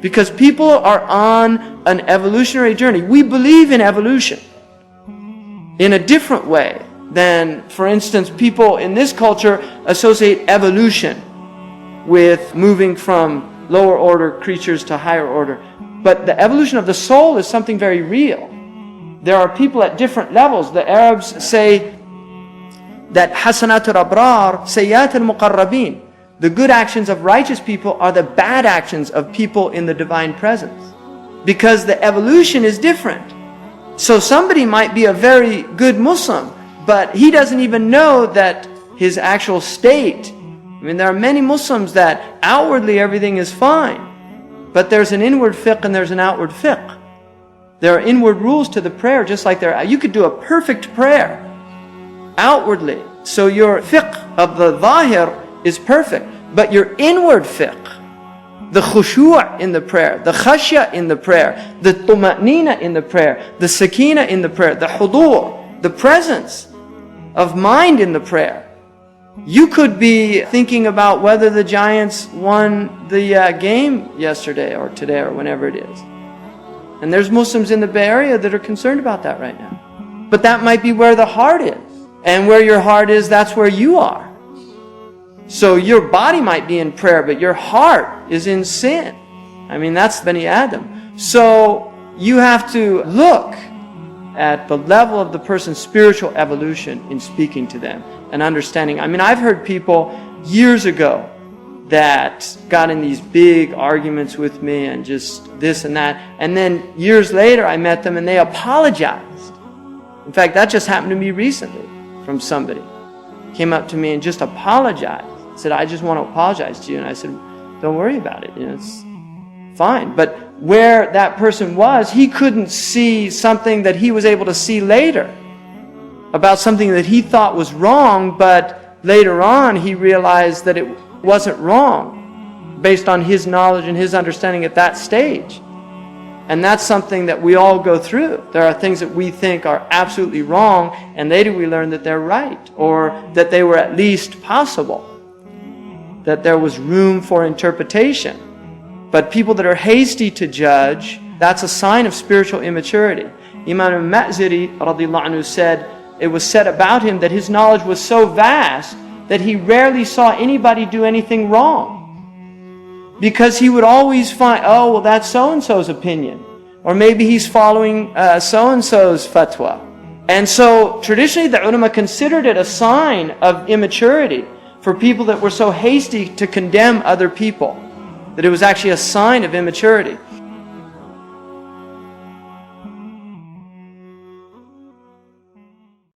Because people are on an evolutionary journey. We believe in evolution in a different way than, for instance, people in this culture associate evolution with moving from lower order creatures to higher order. But the evolution of the soul is something very real. There are people at different levels. The Arabs say that hasanatul abrar, sayyatul muqarrabin. The good actions of righteous people are the bad actions of people in the divine presence. Because the evolution is different. So somebody might be a very good Muslim, but he doesn't even know that his actual state. I mean, there are many Muslims that outwardly everything is fine. But there's an inward fiqh and there's an outward fiqh. There are inward rules to the prayer, just like there are. You could do a perfect prayer outwardly. So your fiqh of the zahir is perfect. But your inward fiqh, the khushu' in the prayer, the khashya in the prayer, the tuma'nina in the prayer, the sakina in the prayer, the hudur, the presence of mind in the prayer. You could be thinking about whether the Giants won the game yesterday or today or whenever it is. And there's Muslims in the Bay Area that are concerned about that right now. But that might be where the heart is. And where your heart is, that's where you are. So your body might be in prayer, but your heart is in sin. I mean, that's Bani Adam. So you have to look at the level of the person's spiritual evolution in speaking to them and understanding. I mean, I've heard people years ago that got in these big arguments with me and just this and that. And then years later, I met them and they apologized. In fact, that just happened to me recently from somebody. Came up to me and just apologized. Said, I just want to apologize to you. And I said, don't worry about it. You know, it's fine. But where that person was, he couldn't see something that he was able to see later about something that he thought was wrong, but later on he realized that it wasn't wrong based on his knowledge and his understanding at that stage. And that's something that we all go through. There are things that we think are absolutely wrong, and later we learn that they're right, or that they were at least possible, that there was room for interpretation. But people that are hasty to judge, that's a sign of spiritual immaturity. Imam al-Ma'ziri radiallahu anhu said, it was said about him that his knowledge was so vast that he rarely saw anybody do anything wrong. Because he would always find, oh, well, that's so-and-so's opinion. Or maybe he's following so-and-so's fatwa. And so traditionally the ulama considered it a sign of immaturity for people that were so hasty to condemn other people, that it was actually a sign of immaturity.